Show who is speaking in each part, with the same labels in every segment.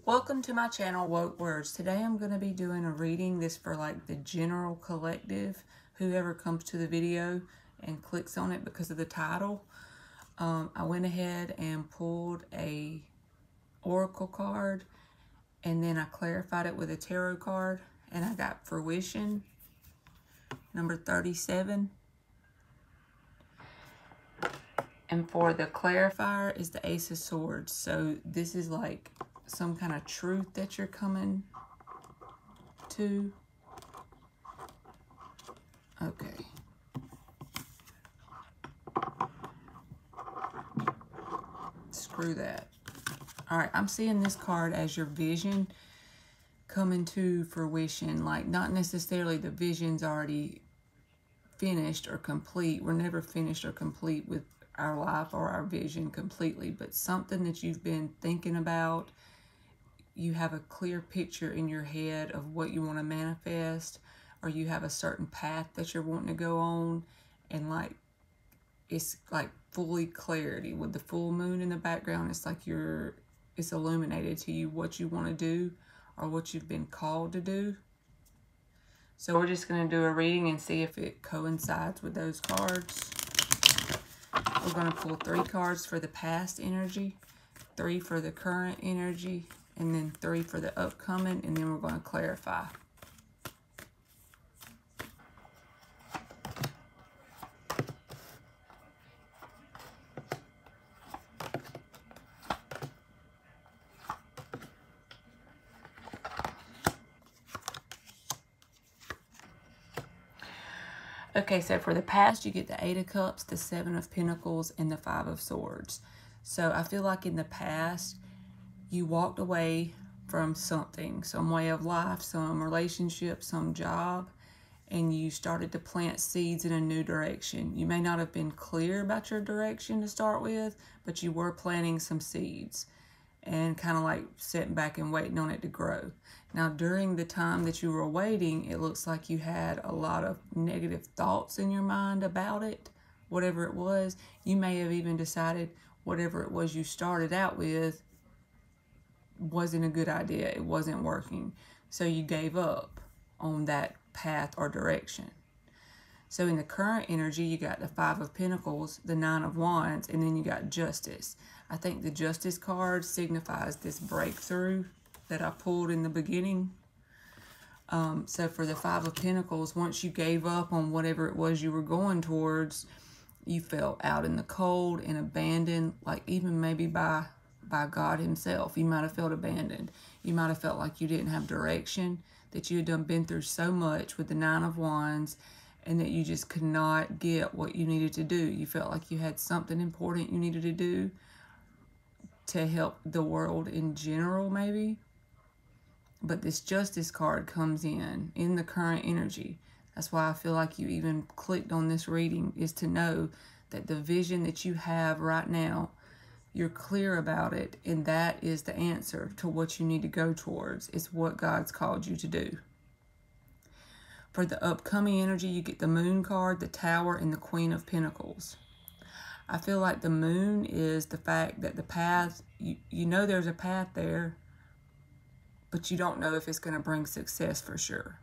Speaker 1: Welcome to my channel, Woke Words. Today I'm going to be doing a reading. This for like the general collective, whoever comes to the video and clicks on it because of the title. I went ahead and pulled a oracle card, and then I clarified it with a tarot card, and I got fruition, number 37. And for the clarifier is the Ace of Swords. So this is like some kind of truth that you're coming to. Okay. Screw that. Alright, I'm seeing this card as your vision coming to fruition. Like, not necessarily the vision's already finished or complete. We're never finished or complete with our life or our vision completely, but something that you've been thinking about, you have a clear picture in your head of what you want to manifest, or you have a certain path that you're wanting to go on, and like it's like fully clarity with the full moon in the background. It's like it's illuminated to you what you want to do or what you've been called to do. So we're just going to do a reading and see if it coincides with those cards. We're going to pull 3 cards for the past energy, 3 for the current energy, and then 3 for the upcoming, and then we're going to clarify. Okay, so for the past, you get the 8 of Cups, the 7 of Pentacles, and the 5 of Swords. So I feel like in the past, you walked away from something, some way of life, some relationship, some job, and you started to plant seeds in a new direction. You may not have been clear about your direction to start with, but you were planting some seeds and kind of like sitting back and waiting on it to grow. Now, during the time that you were waiting, it looks like you had a lot of negative thoughts in your mind about it, whatever it was. You may have even decided whatever it was you started out with wasn't a good idea. It wasn't working. So you gave up on that path or direction. So in the current energy, you got the 5 of Pentacles, the 9 of Wands, and then you got Justice. I think the Justice card signifies this breakthrough that I pulled in the beginning. So for the 5 of Pentacles, once you gave up on whatever it was you were going towards, you felt out in the cold and abandoned, like even maybe by God himself. You might have felt abandoned. You might have felt like you didn't have direction, that you had been through so much with the 9 of Wands, and that you just could not get what you needed to do. You felt like you had something important you needed to do to help the world in general, maybe. But this Justice card comes in the current energy. That's why I feel like you even clicked on this reading, is to know that the vision that you have right now, you're clear about it, and that is the answer to what you need to go towards. It's what God's called you to do. For the upcoming energy, you get the Moon card, the Tower, and the Queen of Pentacles. I feel like the Moon is the fact that the path, you know there's a path there, but you don't know if it's going to bring success for sure.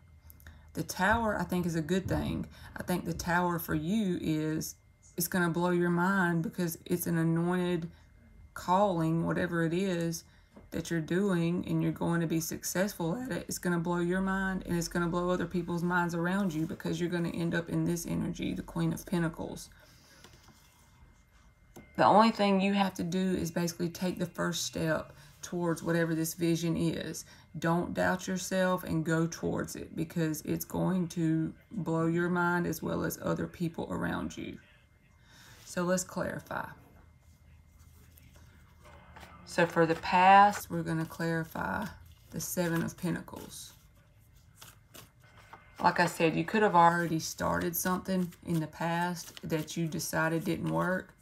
Speaker 1: The Tower, I think, is a good thing. I think the Tower for you it's going to blow your mind, because it's an anointed calling, whatever it is that you're doing, and you're going to be successful at it. It's going to blow your mind, and it's going to blow other people's minds around you, because you're going to end up in this energy, the Queen of Pentacles. The only thing you have to do is basically take the first step towards whatever this vision is. Don't doubt yourself and go towards it, because it's going to blow your mind as well as other people around you. So let's clarify. So for the past, we're going to clarify the 7 of Pentacles. Like I said, you could have already started something in the past that you decided didn't work.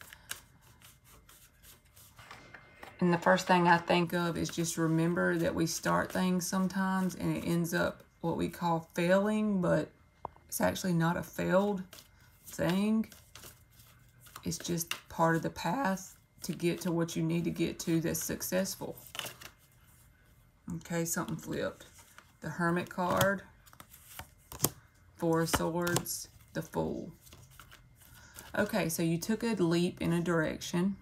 Speaker 1: And the first thing I think of is just remember that we start things sometimes and it ends up what we call failing, but it's actually not a failed thing. It's just part of the path to get to what you need to get to that's successful. Okay, something flipped. The Hermit card, Four of Swords, the Fool. Okay, so you took a leap in a direction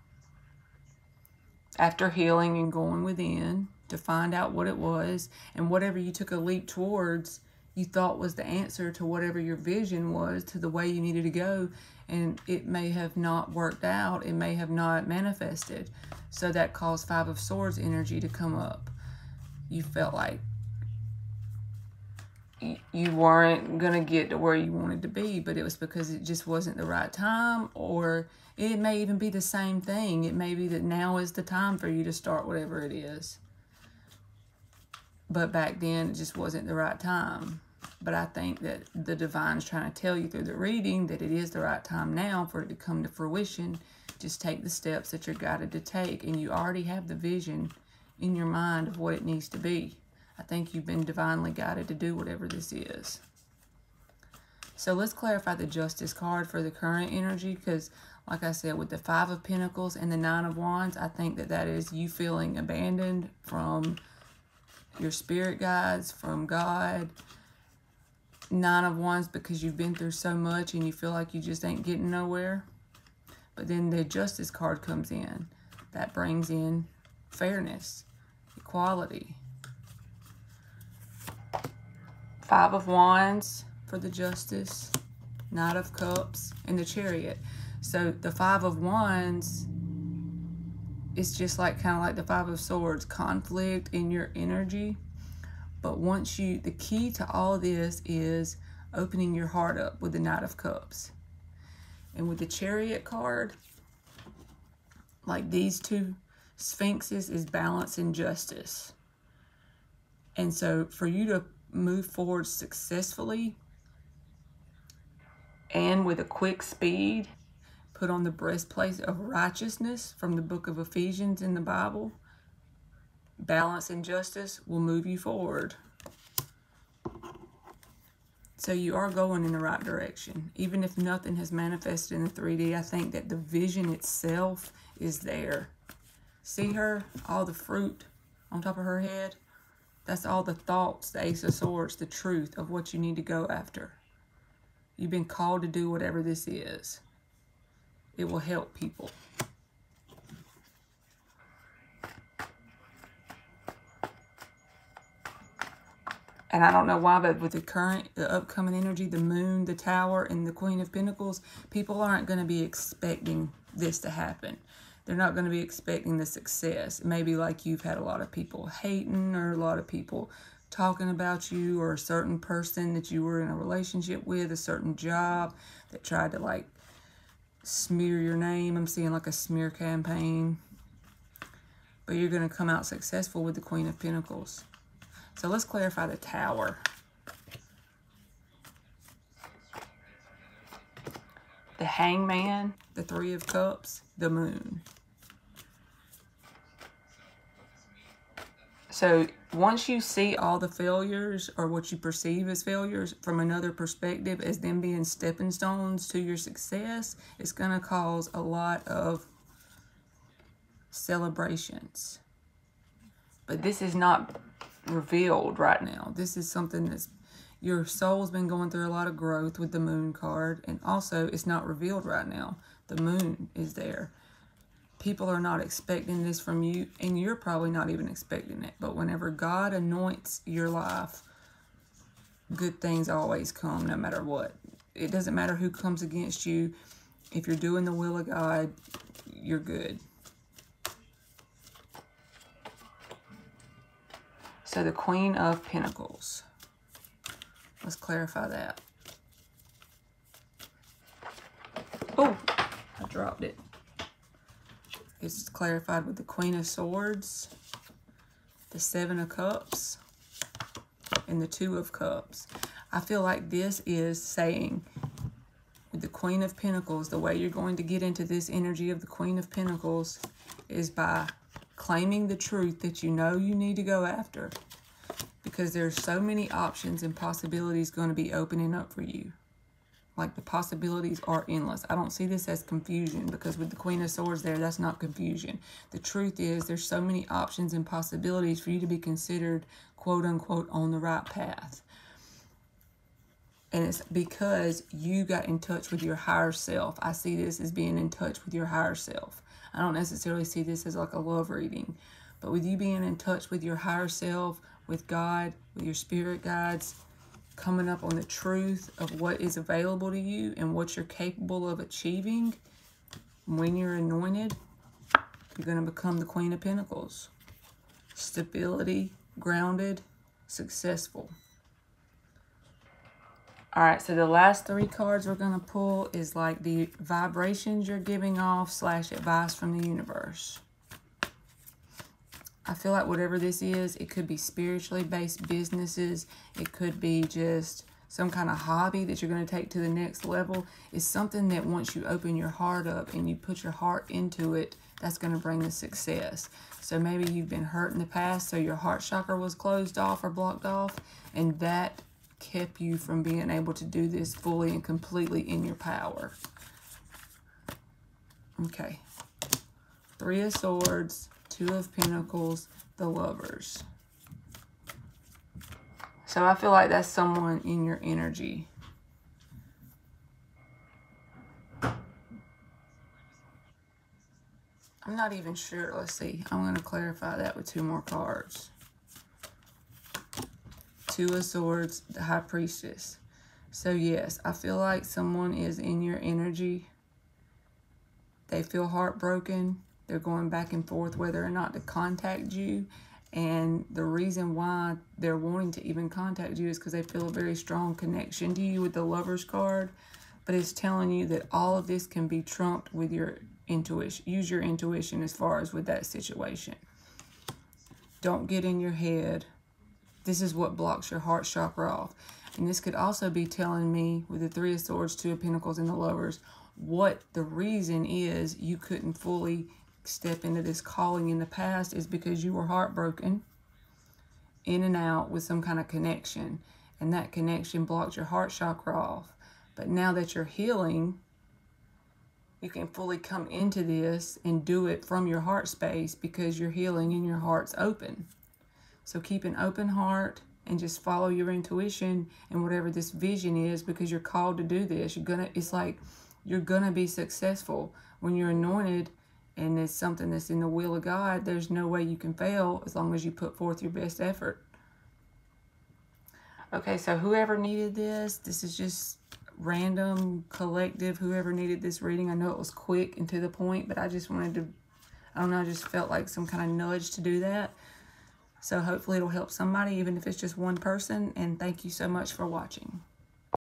Speaker 1: after healing and going within to find out what it was, and whatever you took a leap towards, you thought was the answer to whatever your vision was, to the way you needed to go, and it may have not worked out, it may have not manifested. So that caused Five of Swords energy to come up. You felt like you weren't going to get to where you wanted to be, but it was because it just wasn't the right time, or it may even be the same thing. It may be that now is the time for you to start whatever it is. But back then, it just wasn't the right time. But I think that the divine's trying to tell you through the reading that it is the right time now for it to come to fruition. Just take the steps that you're guided to take, and you already have the vision in your mind of what it needs to be. I think you've been divinely guided to do whatever this is. So let's clarify the Justice card for the current energy, because like I said, with the Five of Pentacles and the Nine of Wands, I think that that is you feeling abandoned from your spirit guides, from God. Nine of Wands because you've been through so much and you feel like you just ain't getting nowhere. But then the Justice card comes in. That brings in fairness, equality. Five of Wands for the Justice, Knight of Cups, and the Chariot. So the Five of Wands is just like kind of like the Five of Swords, conflict in your energy. But once you, the key to all this is opening your heart up with the Knight of Cups. And with the Chariot card, like these two Sphinxes, is balance and justice. And so for you to move forward successfully and with a quick speed, put on the breastplate of righteousness from the book of Ephesians in the Bible. Balance and justice will move you forward. So you are going in the right direction. Even if nothing has manifested in the 3D, I think that the vision itself is there. See her? All the fruit on top of her head? That's all the thoughts, the Ace of Swords, the truth of what you need to go after. You've been called to do whatever this is. It will help people. And I don't know why, but with the upcoming energy, the Moon, the Tower, and the Queen of Pentacles, people aren't going to be expecting this to happen. They're not going to be expecting the success. Maybe like you've had a lot of people hating, or a lot of people talking about you, or a certain person that you were in a relationship with, a certain job that tried to like smear your name. I'm seeing like a smear campaign. But you're going to come out successful with the Queen of Pentacles. So let's clarify the Tower. The Hangman, the Three of Cups, the Moon. So once you see all the failures, or what you perceive as failures, from another perspective as them being stepping stones to your success, it's going to cause a lot of celebrations. But this is not revealed right now. This is something that's, your soul's been going through a lot of growth with the Moon card, and also it's not revealed right now. The Moon is there. People are not expecting this from you, and you're probably not even expecting it. But whenever God anoints your life, good things always come, no matter what. It doesn't matter who comes against you. If you're doing the will of God, you're good. So the Queen of Pentacles. Let's clarify that. Oh, I dropped it. It's clarified with the Queen of Swords, the Seven of Cups, and the Two of Cups. I feel like this is saying, with the Queen of Pentacles, the way you're going to get into this energy of the Queen of Pentacles is by claiming the truth that you know you need to go after, because there's so many options and possibilities going to be opening up for you. Like the possibilities are endless. I don't see this as confusion, because with the Queen of Swords there, that's not confusion. The truth is there's so many options and possibilities for you to be considered, quote unquote, on the right path. And it's because you got in touch with your higher self. I see this as being in touch with your higher self. I don't necessarily see this as like a love reading. But with you being in touch with your higher self, with God, with your spirit guides, coming up on the truth of what is available to you and what you're capable of achieving, when you're anointed, you're going to become the Queen of Pentacles. Stability, grounded, successful. All right, so the last 3 cards we're going to pull is like the vibrations you're giving off / advice from the universe. I feel like whatever this is, it could be spiritually based businesses. It could be just some kind of hobby that you're going to take to the next level. It's something that once you open your heart up and you put your heart into it, that's going to bring the success. So maybe you've been hurt in the past, so your heart chakra was closed off or blocked off, and that kept you from being able to do this fully and completely in your power. Okay. 3 of Swords, 2 of Pentacles, the Lovers. So I feel like that's someone in your energy. I'm not even sure. Let's see. I'm going to clarify that with 2 more cards. 2 of Swords, the High Priestess. So yes, I feel like someone is in your energy. They feel heartbroken. They're going back and forth whether or not to contact you. And the reason why they're wanting to even contact you is because they feel a very strong connection to you with the Lovers card. But it's telling you that all of this can be trumped with your intuition. Use your intuition as far as with that situation. Don't get in your head. This is what blocks your heart chakra off. And this could also be telling me with the 3 of Swords, 2 of Pentacles, and the Lovers, what the reason is you couldn't fully step into this calling in the past is because you were heartbroken in and out with some kind of connection, and that connection blocked your heart chakra off. But now that you're healing, you can fully come into this and do it from your heart space because you're healing and your heart's open. So keep an open heart and just follow your intuition and whatever this vision is, because you're called to do this. It's like you're gonna be successful when you're anointed. And it's something that's in the will of God. There's no way you can fail as long as you put forth your best effort. Okay, so whoever needed this is just random, collective, whoever needed this reading. I know it was quick and to the point, but I just wanted to, I don't know, I just felt like some kind of nudge to do that. So hopefully it'll help somebody, even if it's just one person. And thank you so much for watching.